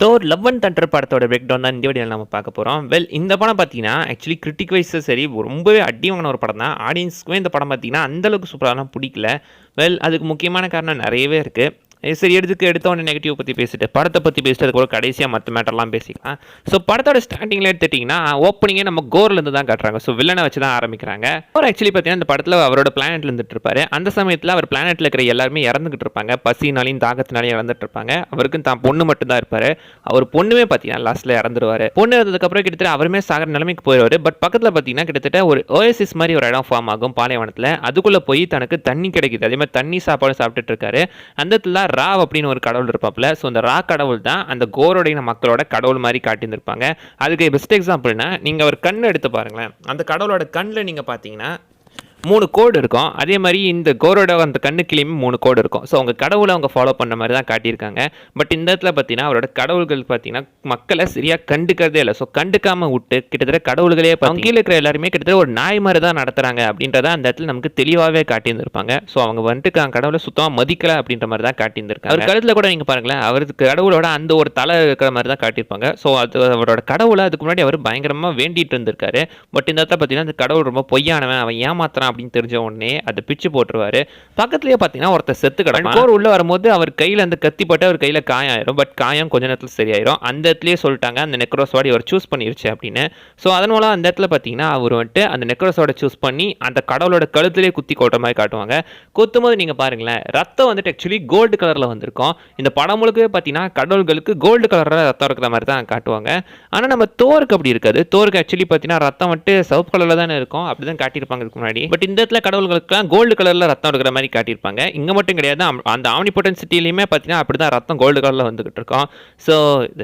Thor love and Thunder படத்தோட break down தான் இந்த வீடியோவில் நம்ம பார்க்க போகிறோம். இந்த படம் பார்த்தீங்கன்னா ஆக்சுவலி கிரிட்டிக் வைஸும் சரி ரொம்பவே அடி வாங்கின ஒரு படம் தான். ஆடியன்ஸுக்குமே இந்த படம் பார்த்தீங்கன்னா அந்தளவுக்கு சூப்பராகலாம் பிடிக்கல. அதுக்கு முக்கியமான காரணம் நிறையவே இருக்குது. சரி, எடுத்த உடனே நெகட்டிவ் பற்றி பேசிட்டு படத்தை பற்றி பேசிட்டு அதுக்கு கடைசியாக மற்ற மேட்டர்லாம் பேசிக்கலாம். ஸோ படத்தோட ஸ்டார்டிங்கில் எடுத்துட்டிங்கன்னா ஓப்பனிங்கே நம்ம கோர்லேருந்து தான் காட்டுறாங்க. ஸோ வில்லனை வச்சு தான் ஆரம்பிக்கிறாங்க. கோர் ஆக்சுவலி பார்த்தீங்கன்னா இந்த படத்தில் அவரோட பிளானெட்டில் இருந்துட்டு இருப்பாரு. அந்த சமயத்தில் அவர் பிளானெட்டில் இருக்கிற எல்லாருமே இறந்துகிட்டு இருப்பாங்க. பசினாலையும் தாகத்தினாலையும் இறந்துட்டு இருப்பாங்க. அவருக்கு தான் பொண்ணு மட்டும் தான் இருப்பார். அவர் பொண்ணுமே பார்த்தீங்கன்னா லாஸ்ட்டில் இறந்துருவார். பொண்ணு இருந்ததுக்கப்புறம் கிட்டத்தட்ட அவருமே சாகிற நிலைமைக்கு போயிடுவார். பட் பக்கத்தில் பார்த்தீங்கன்னா கிட்டத்தட்ட ஒரு ஓஎஸ்எஸ் மாதிரி ஒரு இடம் ஃபார்ம் ஆகும் பாலைவனத்தில். அதுக்குள்ளே போய் தனக்கு தண்ணி கிடைக்குது. அதே மாதிரி தண்ணி சாப்பாடு சாப்பிட்டுட்டு இருக்காரு. அந்த இடத்துல ராவ் அப்படின்னு ஒரு கடவுள் இருப்பாப்ல. ஸோ அந்த ரா கடவுள் தான் அந்த கோரோடைய மக்களோட கடவுள் மாதிரி காட்டியிருந்திருப்பாங்க. அதுக்கு பெஸ்ட் எக்ஸாம்பிள்னா நீங்கள் ஒரு கண் எடுத்து பாருங்களேன். அந்த கடவுளோட கண்ணில் நீங்கள் பார்த்தீங்கன்னா 3 கோடு இருக்கும். அதே மாதிரி இந்த கோரோட அந்த கண்ணுக்கிலையுமே 3 கோடு இருக்கும். ஸோ அவங்க கடவுளை அவங்க ஃபாலோ பண்ண மாதிரி தான் காட்டியிருக்காங்க. பட் இந்த இடத்துல பார்த்தீங்கன்னா அவரோட கடவுள்கள் பார்த்தீங்கன்னா மக்களை சரியாக கண்டுக்கிறதே இல்லை. ஸோ கண்டுக்காமல் விட்டு கிட்டத்தட்ட கடவுள்களே கீழே இருக்கிற எல்லாருமே கிட்டத்தட்ட ஒரு நாய் மாதிரி தான் நடத்துகிறாங்க அப்படின்றத அந்த இடத்துல நமக்கு தெளிவாகவே காட்டியிருந்திருப்பாங்க. ஸோ அவங்க வந்துட்டு கடவுளை சுத்தமாக மதிக்கலை அப்படின்ற மாதிரி தான் காட்டியிருந்திருக்காங்க. அவர் கழுத்தில் கூட நீங்கள் பாருங்களேன், அவருக்கு கடவுளோட அந்த ஒரு தலை இருக்கிற மாதிரி தான் காட்டியிருப்பாங்க. ஸோ அது அவரோட கடவுளை அதுக்கு முன்னாடி அவர் பயங்கரமாக வேண்டிட்டு இருந்திருக்காரு. பட் இந்த இடத்துல பார்த்தீங்கன்னா அந்த கடவுள் ரொம்ப பொய்யானவன், அவன் ஏமாத்துறான் அப்படின்னு தெரிஞ்ச உடனே அதை பிச்சு போட்டுருவாரு. பக்கத்துலயே பார்த்தீங்கன்னா ஒருத்தர் செத்து கிடப்பான். கோர் உள்ள வரும்போது அவர் கையில் அந்த கத்தி பட்டு அவர் கையில் காயம் ஆயிரும். பட் காயம் கொஞ்ச நேரத்தில் சரியாயிரும். அந்த இடத்துலயே சொல்லிட்டாங்க அந்த நெக்ரோஸ்வாடி அவர் சூஸ் பண்ணிருச்சு அப்படின்னு. ஸோ அதன் மூலம் அந்த இடத்துல பார்த்தீங்கன்னா அவர் வந்துட்டு அந்த நெக்ரோஸோட சூஸ் பண்ணி அந்த கடவுளோட கழுத்திலே குத்தி கொட்ட மாதிரி காட்டுவாங்க. குத்தும் போது நீங்கள் பாருங்களேன், ரத்தம் வந்துட்டு ஆக்சுவலி கோல்டு கலரில் வந்திருக்கும். இந்த படம் முழுக்கவே பார்த்தீங்கன்னா கடவுள்களுக்கு கோல்டு கலரில் ரத்தம் இருக்கிற மாதிரி தான் காட்டுவாங்க. ஆனால் நம்ம தோருக்கு அப்படி இருக்காது. தோருக்கு ஆக்சுவலி பார்த்தீங்கன்னா ரத்தம் வந்துட்டு சிவப்பு கலரில் தானே இருக்கும். அப்படி தான் காட்டியிருப்பாங்க இதுக்கு முன்னாடி. பட் இந்த இடத்துல கடவுள்களுக்குலாம் கோல்டு கலரில் ரத்தம் எடுக்கிற மாதிரி காட்டியிருப்பாங்க. இங்கே மட்டும் கிடையாது, அந்த ஆம்னிபொட்டன்ட் சிட்டிலையுமே பார்த்தீங்கன்னா அப்படி தான் ரத்தம் கோல்டு கலரில் வந்துகிட்டு இருக்கோம். ஸோ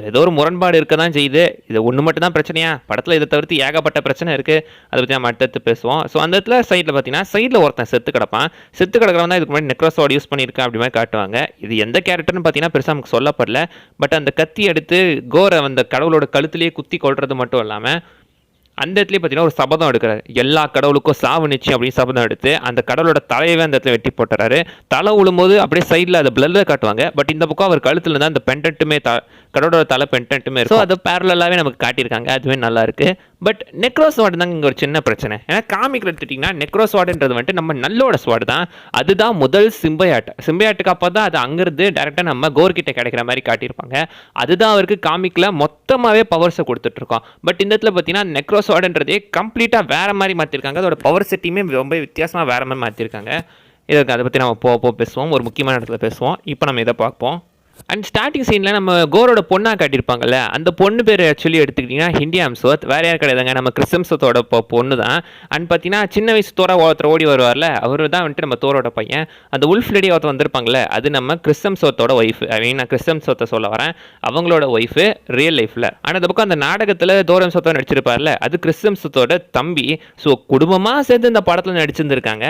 ஏதோ ஒரு முரண்பாடு இருக்க தான் செய்யுது. இது ஒன்று மட்டும் தான் பிரச்சனையா? படத்தில் இதை தவிர்த்து ஏகப்பட்ட பிரச்சனை இருக்குது. அதை பற்றி நம்ம அடுத்து பேசுவோம். ஸோ அந்த இடத்துல சைடில் பார்த்தீங்கன்னா சைடில் ஒருத்தன் செத்து கிடப்பான். செத்து கிடக்கிறவன் தான் இதுக்கு முன்னாடி நெக்ரோஸோட யூஸ் பண்ணியிருக்கேன் அப்படி மாதிரி காட்டுவாங்க. இது எந்த கேரக்டர்னு பார்த்தீங்கன்னா பெருசாக நமக்கு சொல்லப்படல. பட் அந்த கத்தி எடுத்து கோரை அந்த கடவுளோட கழுத்துலேயே குத்தி கொள்வது மட்டும் இல்லாமல் அந்த இடத்துலேயே பார்த்தீங்கன்னா ஒரு சபதம் எடுக்கிறார். எல்லா கடவுளுக்கும் சாவு நிச்சயம் அப்படின்னு சபதம் எடுத்து அந்த கடவுளோட தலையவே அந்த இடத்துல வெட்டி போட்டுறாரு. தலை விழும்போது அப்படியே சைடில் அதை பிளட்டில் காட்டுவாங்க. பட் இந்த பக்கம் அவர் கழுத்தில் இருந்தால் அந்த பெண்டன்ட்டுமே கடவுளோட தலை பெண்டன்ட்டுமே இருக்கும். ஸோ அதை பேரலாகவே நமக்கு காட்டியிருக்காங்க. அதுவே நல்லா இருக்கு. பட் நெக்ரோஸ் வார்டு தாங்க இங்கே ஒரு சின்ன பிரச்சனை. ஏன்னா காமிக்கில் எடுத்துட்டிங்கன்னா நெக்ரோஸ் வார்டுன்றது வந்துட்டு நம்ம நல்லோட ஸ்வாடு தான். அதுதான் முதல் சிம்பையாட்டுக்கு அப்போ தான் அது அங்கிருந்து டேரெக்டாக நம்ம கோர்கிட்ட கிடைக்கிற மாதிரி காட்டியிருப்பாங்க. அதுதான் அவருக்கு காமிக்கில் மொத்தமாகவே பவர்ஸை கொடுத்துட்ருக்கோம். பட் இந்த இடத்துல பார்த்தீங்கன்னா நெக்ரோஸ் வார்டுன்றதே கம்ப்ளீட்டாக வேறு மாதிரி மாற்றிருக்காங்க. அதோட பவர் செட்டியுமே ரொம்ப வித்தியாசமாக வேறு மாதிரி மாற்றிருக்காங்க. இதுக்கு அதை பற்றி நம்ம போக பேசுவோம். ஒரு முக்கியமான இடத்துல பேசுவோம். இப்போ நம்ம இதை பார்ப்போம். அண்ட் ஸ்டார்டிங் சீனில் நம்ம கோரோட பொண்ணாக காட்டியிருப்பாங்கல்ல, அந்த பொண்ணு பேர் ஆக்சுவலி எடுத்துக்கிட்டிங்கன்னா ஹிண்டி ஹெம்ஸ்வொர்த். வேறு யார் கிடையாதுங்க, நம்ம கிறிஸ் ஹெம்ஸ்வொர்த்தோட பொண்ணு தான். அண்ட் பார்த்தீங்கன்னா சின்ன வயசு தோரா ஒருத்தர் ஓடி வருவார்ல, அவர் தான் வந்துட்டு நம்ம தோரோட பையன். அந்த உல்ஃப் லேடி ஒருத்தர் வந்திருப்பாங்கல்ல, அது நம்ம கிறிஸ் ஹெம்ஸ்வொர்த்தோட ஒய்ஃபு. நான் கிறிஸ் ஹெம்ஸ்வொர்த்தை சொல்ல வரேன், அவங்களோட ஒய்ஃபு ரியல் லைஃப்பில். ஆனால் அந்த பக்கம் அந்த நாடகத்தில் தோர் ஹெம்ஸ்வொர்த்தோட நடிச்சிருப்பார்ல, அது கிறிஸ் ஹெம்ஸ்வொர்த்தோட தம்பி. ஸோ குடும்பமாக சேர்ந்து இந்த படத்தில் நடிச்சிருந்துருக்காங்க.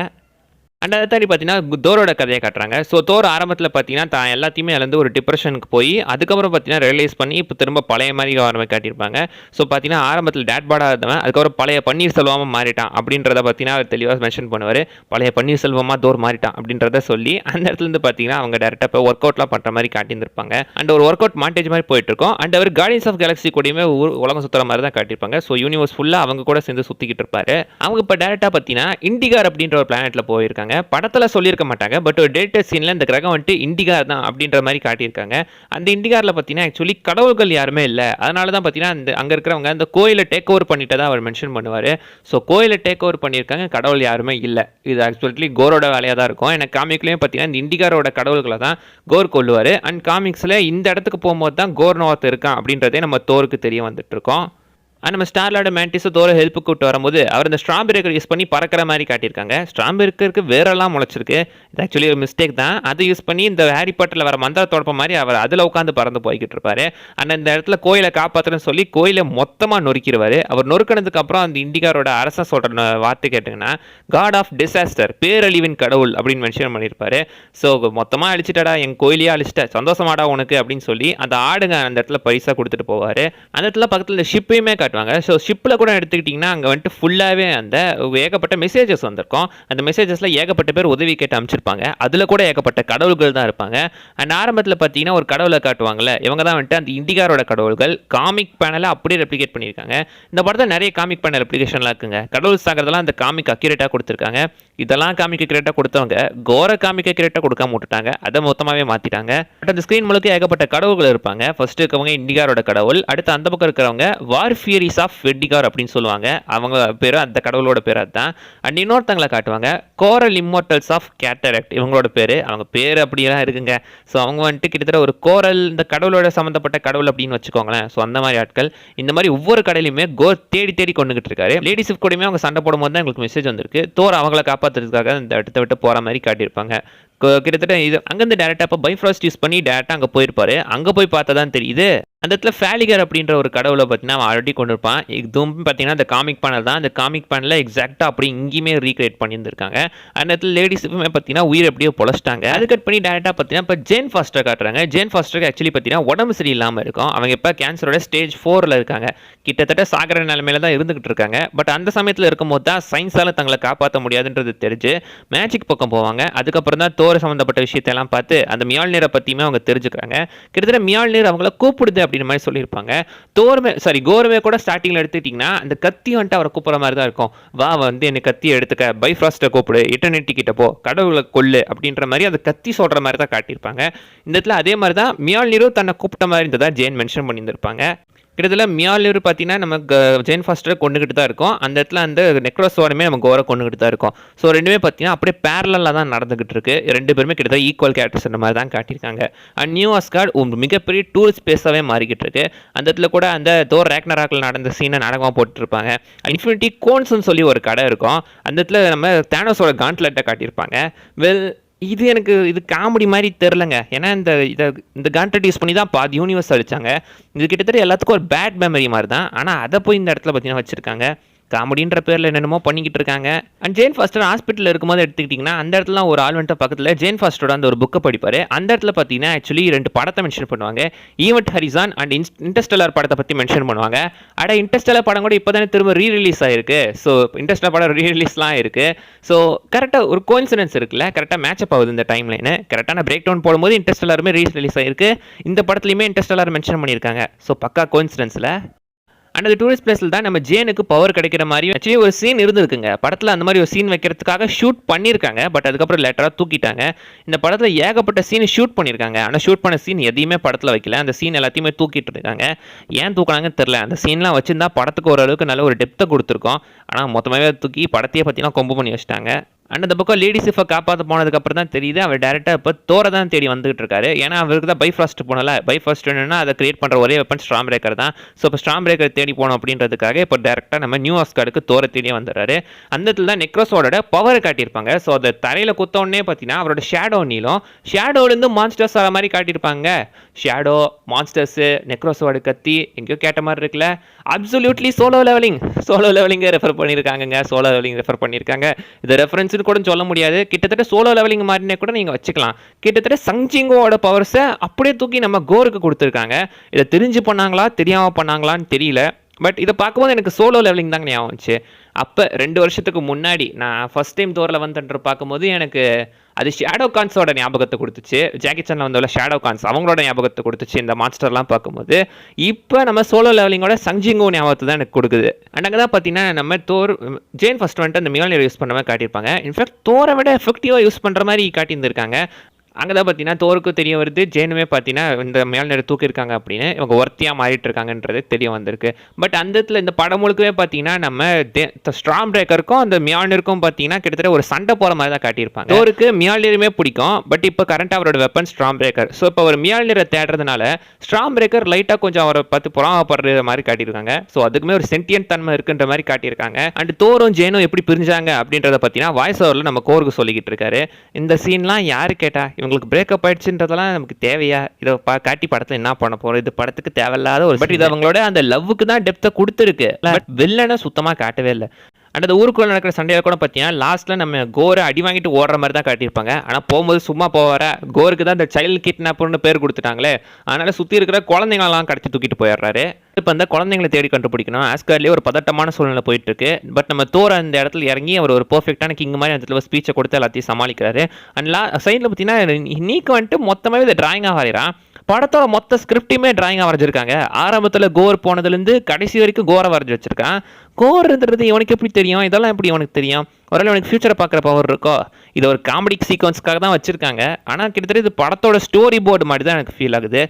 அண்ட் அதை தாண்டி பார்த்தீங்கன்னா தோரோட கதையை காட்டுறாங்க. ஸோ தோர் ஆரம்பத்தில் பார்த்தீங்கன்னா தான் எல்லாத்தையுமே இழந்து ஒரு டிப்ரெஷனுக்கு போய் அதுக்கப்புறம் பார்த்தீங்கன்னா ரியலைஸ் பண்ணி இப்போ திரும்ப பழைய மாதிரி ஆரம்பி காட்டியிருப்பாங்க. ஸோ பார்த்தீங்கன்னா ஆரம்பத்தில் டேட் பாடாக இருந்தவன் அதுக்கப்புறம் பழைய பன்னீர் செல்வமாக மாறிட்டான் அப்படின்றத பார்த்தீங்கன்னா அவர் தெளிவாக மென்ஷன் பண்ணுவார். பழைய பன்னீர் செல்வமாக தோர் மாறிட்டான் அப்படின்றத சொல்லி அந்த இடத்துலேருந்து பார்த்தீங்கன்னா அவங்க டேரெக்டாக போய் ஒர்க் அவுட்லாம் பண்ணுற மாதிரி காட்டியிருந்திருப்பாங்க. அண்ட் ஒரு ஒர்க் அவுட் மாண்டேஜ் மாதிரி போயிட்டு இருக்கோம். And our Guardians of Galaxy கூடயுமே உலகம் சுற்றுற மாதிரி தான் காட்டியிருப்பாங்க. ஸோ யூனிவர்ஸ் ஃபுல்லாக அவங்க கூட சேர்ந்து சுற்றிக்கிட்டு இருப்பாரு. அவங்க இப்போ டேரெக்டாக பார்த்தீங்கன்னா இண்டிகார் அப்படின்ற ஒரு பிளானெட்டில் போயிருக்காங்க. படத்தில் சொல்லியிருக்க மாட்டாங்க. பட் ஒரு டேட்டர் சீனில் இந்த கிரகம் வந்துட்டு இண்டிகார் தான் அப்படின்ற மாதிரி காட்டியிருக்காங்க. அந்த இண்டிகாரில் பார்த்தீங்கன்னா ஆக்சுவலி கடவுள்கள் யாருமே இல்லை. அதனால தான் பார்த்தீங்கன்னா அந்த அங்கே இருக்கிறவங்க அந்த கோயிலை டேக் ஓவர் பண்ணிட்டு தான் அவர் மென்ஷன் பண்ணுவார். ஸோ கோயிலை டேக் ஓவர் பண்ணியிருக்காங்க, கடவுள் யாருமே இல்லை. இது ஆக்சுவலி கோரோட வேலையாக தான் இருக்கும். எனக்கு காமிக்லேயும் பார்த்தீங்கன்னா இந்த இண்டிகாரோட கடவுள்களை தான் கோர் கொள்ளுவார். அண்ட் காமிக்ஸில் இந்த இடத்துக்கு போகும்போது தான் கோர் நோர்த் இருக்கான் அப்படின்றதே நம்ம தோருக்கு தெரிய வந்துட்டு இருக்கோம். நம்ம ஸ்டார்லார்டு மேண்டிஸை தோற ஹெல்ப்பு கூப்பிட்டு வரும்போது அவர் இந்த ஸ்ட்ராபெரி யூஸ் பண்ணி பறக்கிற மாதிரி காட்டியிருக்காங்க. ஸ்ட்ராபெரிக்கு வேறெல்லாம் முளைச்சிருக்கு. இது ஆக்சுவலி ஒரு மிஸ்டேக் தான். அதை யூஸ் பண்ணி இந்த ஹாரி பாட்டரில் வர மந்திர தொடப்ப மாதிரி அவர் அதில் உட்காந்து பறந்து போய்கிட்டு இருப்பாரு. ஆனால் இந்த இடத்துல கோயிலை காப்பாற்றுறேன்னு சொல்லி கோயிலை மொத்தமாக நொறுக்கிடுவார். அவர் நொறுக்கினதுக்கு அப்புறம் அந்த இண்டிகாரோட அரசன் சொல்கிற வார்த்தை கேட்டிங்கன்னா காட் ஆஃப் டிசாஸ்டர், பேரழிவின் கடவுள் அப்படின்னு மென்ஷன் பண்ணியிருப்பாரு. ஸோ மொத்தமாக அழிச்சிட்டடா, என் கோயிலையே அழிச்சிட்ட, சந்தோஷமாடா உனக்கு அப்படின்னு சொல்லி அந்த ஆடுங்க அந்த இடத்துல பைசா கொடுத்துட்டு போவார். அந்த இடத்துல பக்கத்தில் இந்த ஷிப்பையுமே காட்டுவாங்க. ஸோ ஷிப்பில் கூட எடுத்துக்கிட்டிங்கன்னா அங்கே வந்துட்டு ஃபுல்லாகவே அந்த ஏகப்பட்ட மெசேஜஸ் வந்திருக்கும். அந்த மெசேஜஸில் ஏகப்பட்ட பேர் உதவி கேட்டு அமைச்சிருப்பாங்க. அதில் கூட ஏகப்பட்ட கடவுள்கள் தான் இருப்பாங்க. அண்ட் ஆரம்பத்தில் பார்த்தீங்கன்னா ஒரு கடவுளை காட்டுவாங்கல்ல, இவங்க தான் வந்துட்டு அந்த இண்டிகாரோட கடவுள்கள். காமிக் பேனலை அப்படியே ரெப்ளிகேட் பண்ணியிருக்காங்க. இந்த படத்தில் நிறைய காமிக் பேனல் ரெப்ளிகேஷன்லாம் இருக்குங்க. கடவுள் சாகிறதெல்லாம் அந்த காமிக் அக்யூரேட்டாக கொடுத்துருக்காங்க. இதெல்லாம் காமிக் அக்யூரேட்டாக கொடுத்தவங்க கோர காமிக் அக்யூரேட்டாக கொடுக்காம விட்டுட்டாங்க. அதை மொத்தமாகவே மாற்றிட்டாங்க. பட் அந்த ஸ்க்ரீன் முழுக்க ஏகப்பட்ட கடவுள்கள் இருப்பாங்க. ஃபர்ஸ்ட் இருக்கவங்க இண்டிகாரோட கடவுள், அடுத்து அந்த பக்கம் இருக்கிறவங்க வார்ஃபியரிஸ் ஆஃப் வெட்டிகார் அப்படின்னு சொல்லுவாங்க. அவங்க பேர் அந்த கடவுளோட பேர் அதுதான். அண்ட் இன்னொருத்தங்களை காட்டுவாங்க கோரல் இம்மோர்டல்ஸ் ஆஃப் கேட்டரக்ட், இவங்களோட பேர். அவங்க பேர் அப்படியெல்லாம் இருக்குங்க. ஸோ அவங்க வந்துட்டு கிட்டத்தட்ட ஒரு கோரல் இந்த கடவுளோட சம்மந்தப்பட்ட கடவுள் அப்படின்னு வச்சுக்கோங்களேன். ஸோ அந்த மாதிரி ஆட்கள் இந்த மாதிரி ஒவ்வொரு கடையிலுமே கோர் தேடி தேடி கொண்டுகிட்டு இருக்காரு. லேடிஸ் கூடயுமே அவங்க சண்டை போடும்போது தான் எங்களுக்கு மெசேஜ் வந்திருக்கு. தோர் அவங்களை காப்பாற்றுறதுக்காக இந்த இடத்த விட்டு போகிற மாதிரி காட்டியிருப்பாங்க. கிட்டத்தட்ட இது அங்கேருந்து டேரெக்டாக இப்போ பைஃப்ராஸ்ட் யூஸ் பண்ணி டேரெக்டாக அங்கே போயிருப்பாரு. அங்கே போய் பார்த்தா தான் தெரியுது அந்த இடத்துல ஃபேலிகர் அப்படின்ற ஒரு கடவுளை பார்த்தீங்கன்னா அவன் ஆல்ரெடி கொண்டு இருப்பான். இதுவும் பார்த்தீங்கன்னா அந்த காமிக் பேனல் தான். அந்த காமிக் பேனலில் எக்ஸாக்டாக அப்படி இங்கேயுமே ரீக்ரியேட் பண்ணியிருந்திருக்காங்க. அந்த இடத்துல லேடிஸுக்குமே பார்த்தீங்கன்னா உயிர் எப்படியோ பொழைச்சிட்டாங்க. அது கட் பண்ணி டேரெக்டாக பார்த்தீங்கன்னா இப்போ ஜேன் ஃபாஸ்டர் காட்டுறாங்க. ஜேன் ஃபாஸ்டருக்கு ஆக்சுவலி பார்த்தீங்கன்னா உடம்பு சரியில்லாமல் இருக்கும். அவங்க இப்போ கேன்சரோட ஸ்டேஜ் 4ல் இருக்காங்க. கிட்டத்தட்ட சாகர நிலைமையில தான் இருந்துகிட்டு இருக்காங்க. பட் அந்த சமயத்தில் இருக்கும்போது தான் சயின்ஸால் தங்களை காப்பாற்ற முடியாதுன்றது தெரிஞ்சு மேஜிக் பக்கம் போவாங்க. அதுக்கப்புறம் தான் தோர சம்மந்தப்பட்ட விஷயத்தெல்லாம் பார்த்து அந்த மியால்நீரை பற்றியுமே அவங்க தெரிஞ்சுக்கிறாங்க. கிட்டத்தட்ட மியால்நீர் அவங்கள கூப்பிடுது அப்படின்னு மாதிரி சொல்லியிருப்பாங்க. கோருமே கூட ஸ்டார்டிங்ல எடுத்துக்கிட்டீங்கன்னா அந்த கத்தி வந்துட்டு அவரை கூப்பிடுற மாதிரி தான் இருக்கும். வா வந்து என்ன கத்தியை எடுத்துக்க, பைஃப்ராஸ்ட்டை கூப்பிடு, இட்டர்னிட்டி கிட்ட போ, கடவுளை கொல்லு அப்படின்ற மாதிரி அந்த கத்தி சொல்ற மாதிரி தான் காட்டியிருப்பாங்க. இந்த இடத்துல அதே மாதிரி தான் மியால்நீரும் தன்னை கூப்பிட்ட மாதிரி இருந்ததா ஜேன் மென்ஷன் பண்ணியிருந்திருப்பாங்க. கிட்டத்தட்ட மியால்நீர் பார்த்தீங்கன்னா நமக்கு ஜேன் ஃபாஸ்டரை கொண்டுகிட்டு தான் இருக்கும். அந்த இடத்துல அந்த நெக்ரோஸோடமே நம்ம கோரை கொண்டுகிட்டு தான் இருக்கும். ஸோ ரெண்டுமே பார்த்தீங்கன்னா அப்படியே பேரலாக தான் நடந்துகிட்டு இருக்கு. ரெண்டு பேருமே கிட்டத்தட்ட ஈக்குவல் கேரக்டர்ஸ் அந்த மாதிரி தான் காட்டியிருக்காங்க. அண்ட் நியூ அஸ்கார்ட் ஒரு மிகப்பெரிய டூரிஸ்ட் பிளேஸாகவே மாறிக்கிட்டு இருக்கு. அந்த இடத்துல கூட அந்த தோர் ரேக்னராக்கில் நடந்த சீனை நாடகமாக போட்டுருப்பாங்க. இன்ஃபினிட்டி கோன்ஸ்ன்னு சொல்லி ஒரு கடை இருக்கும். அந்த இடத்துல நம்ம தேனோஸோட காண்ட்லெட்டை காட்டியிருப்பாங்க. இது காமெடி மாதிரி தெரிலங்க. ஏன்னா இந்த கான்ட்லெட் யூஸ் பண்ணி தான் பாதி யூனிவர்ஸ் அடித்தாங்க. இது கிட்டத்தட்ட எல்லாத்துக்கும் ஒரு பேட் மெமரி மாதிரி தான். ஆனால் அதை போய் இந்த இடத்துல பார்த்தீங்கன்னா வச்சுருக்காங்க. காமெடின்ற பேரில் என்னென்னமோ பண்ணிக்கிட்டு இருக்காங்க. அண்ட் ஜேன் ஃபாஸ்டர் ஹாஸ்பிட்டலில் இருக்கும்போது எடுத்துக்கிட்டிங்கன்னா அந்த இடத்துல ஒரு ஆள் வந்துட்டு பக்கத்தில் ஜேன் ஃபாஸ்டரோட அந்த ஒரு புக்கை படிப்பார். அந்த இடத்துல பார்த்தீங்கன்னா ஆக்சுவலி 2 படத்தை மென்ஷன் பண்ணுவாங்க. ஈவெண்ட் ஹரிசான் அண்ட் இன்டர்ஸ்டெல்லர் படத்தை பற்றி மென்ஷன் பண்ணுவாங்க. இன்டர்ஸ்டெல்லர் படம் கூட இப்போ தானே திரும்ப ரீரிலீஸ் ஆயிருக்கு. ஸோ இன்டர்ஸ்டெல்லர் படம் ரீரிலீஸ்லாம் இருக்குது. ஸோ கரெக்டாக ஒரு கோயின்சிடன்ஸ் இருக்குல்ல, கரெக்டாக மேட்சப் ஆகுது இந்த டைம் லைனு. கரெக்டான பிரேக் டவுன் போடும்போது இன்டர்ஸ்டெல்லருமே ரீரிலீஸ் ஆயிருக்கு. இந்த படத்துலையுமே இன்டர்ஸ்டெல்லர் மென்ஷன் பண்ணியிருக்காங்க. ஸோ பக்கா கோயின்சிடன்ஸில் அண்ட் அந்த டூரிஸ்ட் பிளேஸில் தான் நம்ம ஜேனுக்கு பவர் கிடைக்கிற மாதிரி ஆக்சுவலி ஒரு சீன் இருந்திருக்குங்க. படத்தில் அந்த மாதிரி ஒரு சீன் வைக்கிறதுக்காக ஷூட் பண்ணியிருக்காங்க. பட் அதுக்கப்புறம் லேட்டராக தூக்கிட்டாங்க. இந்த படத்தில் ஏகப்பட்ட சீன் ஷூட் பண்ணியிருக்காங்க. ஆனால் ஷூட் பண்ண சீன் எதையுமே படத்தில் வைக்கல. அந்த சீன் எல்லாத்தையுமே தூக்கிட்டு இருக்காங்க. ஏன் தூக்கினாங்கன்னு தெரில. அந்த சீன்லாம் வச்சுருந்தா படத்துக்கு ஓரளவுக்கு நல்ல ஒரு டெப்த்தை கொடுத்துருக்கோம். ஆனால் மொத்தமாகவே தூக்கி படத்தையே பார்த்தீங்கன்னா கொம்பு பண்ணி வச்சுட்டாங்க. அண்ட் அந்த பக்கம் லேடி சிஃபை காப்பாற்ற போனதுக்கப்புறம் தான் தெரியுது அவர் டேரெக்டாக இப்போ தோரை தான் தேடி வந்துகிட்டு இருக்காரு. ஏன்னா அவருக்கு தான் பைஃப்ராஸ்ட் போனல. பைஃப்ராஸ்ட் என்னன்னா அதை கிரியேட் பண்ணுற ஒரே வெப்பன் ஸ்ட்ராம் பிரேக்கர் தான். ஸோ இப்போ ஸ்ட்ராம் பிரேக்கர் தேடி போனோம் அப்படின்றதுக்காக இப்போ டேரெக்டாக நம்ம நியூ அஸ்கார்டுக்கு தோரை தேடியே வந்துடுறாரு. அந்த இடத்துல தான் நெக்ரோஸோட பவரை காட்டியிருப்பாங்க. ஸோ அதை தரையில் குத்தோடனே பார்த்தீங்கன்னா அவரோட ஷேடோ நீளம், ஷேடோலேருந்து மான்ஸ்டர்ஸ் வர மாதிரி காட்டியிருப்பாங்க. ஷேடோ, மான்ஸ்டர்ஸு, நெக்ரோஸோட கத்தி எங்கேயோ கேட்ட மாதிரி இருக்குல்ல. அப்சல்யூட்லி சோலோ லெவலிங்கை ரெஃபர் பண்ணியிருக்காங்க. சோலோ லெவலிங் ரெஃபர் பண்ணியிருக்காங்க. இதை ரெஃபரன்ஸ் கூட சொல்ல முடியாது. கிட்டத்தட்ட சோலோ லெவலிங் மாதிரினே கூட நீங்க வச்சுக்கலாம். கிட்டத்தட்ட சங்ஜிங்கோட பவர்ஸை அப்படியே தூக்கி நம்ம கோருக்கு கொடுத்துருக்காங்க. இதை தெரிஞ்சு பண்ணாங்களா தெரியாம பண்ணாங்களான்னு தெரியல. பட் இதை பார்க்கும்போது எனக்கு சோலோ லெவலிங் தாங்க ஞாபகம் வந்துச்சு. அப்போ 2 வருஷத்துக்கு முன்னாடி நான் ஃபர்ஸ்ட் டைம் தோரில் வந்துட்டு பார்க்கும்போது எனக்கு அது ஷேடோ கான்ஸோட ஞாபகத்தை கொடுத்துச்சு. ஜாக்கி சான்ல வந்தோட ஷேடோ கான்ஸ் அவங்களோட ஞாபகத்தை கொடுத்துச்சு இந்த மான்ஸ்டர்லாம் பார்க்கும்போது. இப்போ நம்ம சோலோ லெவலிங்கோட சங்ஜிங்கோ ஞாபகத்தை தான் எனக்கு கொடுக்குது. அண்ட் அங்கே தான் பார்த்தீங்கன்னா நம்ம தோர் ஜேன் ஃபர்ஸ்ட் வந்துட்டு அந்த மியால்நீர் யூஸ் பண்ண மாதிரி காட்டியிருப்பாங்க. இன்ஃபேக்ட் தோரை விட எஃபெக்டிவாக யூஸ் பண்ணுற மாதிரி காட்டியிருந்திருக்காங்க. அங்கே தான் பார்த்தீங்கன்னா தோருக்கும் தெரிய வருது, ஜேனுமே பார்த்தீங்கன்னா இந்த மியால்நீரை தூக்கியிருக்காங்க அப்படின்னு இவங்க ஒர்த்தியாக மாறிட்டு இருக்காங்கன்றது தெரிய வந்திருக்கு. பட் அந்த இடத்துல இந்த படம் முழுக்கவே பார்த்தீங்கன்னா நம்ம ஸ்ட்ராம் பிரேக்கருக்கும் அந்த மியால்நீருக்கும் பார்த்தீங்கன்னா கிட்டத்தட்ட ஒரு சண்டை போகிற மாதிரி தான் காட்டியிருப்பாங்க. தோருக்கு மியால்நீருமே பிடிக்கும். பட் இப்போ கரண்ட் அவரோட வெப்பன் ஸ்ட்ராம் பிரேக்கர். ஸோ இப்போ ஒரு மியால்நீரை தேடுறதுனால ஸ்ட்ராம் பிரேக்கர் லைட்டாக கொஞ்சம் அவரை பார்த்து புறாமப்படுற மாதிரி காட்டியிருக்காங்க. ஸோ அதுக்குமே ஒரு சென்டியன் தன்மை இருக்குன்ற மாதிரி காட்டியிருக்காங்க. அண்ட் தோரும் ஜேனும் எப்படி பிரிஞ்சாங்க அப்படின்றத பார்த்தீங்கன்னா வாய்ஸ் ஓவரில் நம்ம கோருக்கு சொல்லிக்கிட்டு இருக்காரு. இந்த சீன்லாம் யாரு கேட்டா இவங்களுக்கு பிரேக்கப் ஆயிடுச்சுன்றதெல்லாம் நமக்கு தேவையா? இதை காட்டி படத்தில் என்ன பண்ண போறோம்? இது படத்துக்கு தேவையில்லாத ஒரு பட் இது அவங்களோட அந்த லவ்வுக்கு தான் டெப்த்தை கொடுத்துருக்கு. பட் வில்லனை சுத்தமாக காட்டவே இல்லை. அண்ட் அந்த ஊருக்குள்ள நடக்கிற சண்டையில கூட பார்த்தீங்கன்னா லாஸ்ட்ல நம்ம கோரை அடி வாங்கிட்டு ஓடுற மாதிரி தான் காட்டியிருப்பாங்க. ஆனால் போகும்போது சும்மா போவார, கோருக்கு தான் இந்த சைல்டு கிட்னாப்பர்னு பேர் கொடுத்துட்டாங்களே, அதனால சுற்றி இருக்கிற குழந்தைங்களெல்லாம் கடத்தி தூக்கிட்டு போயிடுறாரு. இப்போ அந்த குழந்தைங்களை தேடி கண்டுபிடிக்கணும். ஆஸ்கார்ட்லேயே ஒரு பதட்டமான சூழ்நிலை போயிட்டு இருக்கு. பட் நம்ம தோர் அந்த இடத்துல இறங்கி அவர் ஒரு பெர்ஃபெக்டான கிங் மாதிரி அந்த இடத்துல ஸ்பீச்சை கொடுத்து எல்லாத்தையும் சமாளிக்கிறாரு. அண்ட் சைடில் பார்த்தீங்கன்னா நீக்கு வந்துட்டு மொத்தமாகவே இதை டிராயிங்காக வரைகிறான். படத்தோட மொத்த ஸ்கிரிப்டையுமே டிராயிங்காக வரைஞ்சிருக்காங்க. ஆரம்பத்தில் கோர் போனதுலேருந்து கடைசி வரைக்கும் கோரை வரைஞ்சி வச்சிருக்கான். கோர்ன்றது இவனுக்கு எப்படி தெரியும்? இதெல்லாம் எப்படி இவனுக்கு தெரியும்? ஒருவேளை இவனுக்கு ஃபியூச்சரை பார்க்குற பவர் இருக்கோ? இது ஒரு காமெடி சீக்வன்ஸ்க்காக தான் வச்சிருக்காங்க. ஆனால் கிட்டத்தட்ட இது படத்தோட ஸ்டோரி போர்டு மாதிரி தான் எனக்கு ஃபீல் ஆகுது.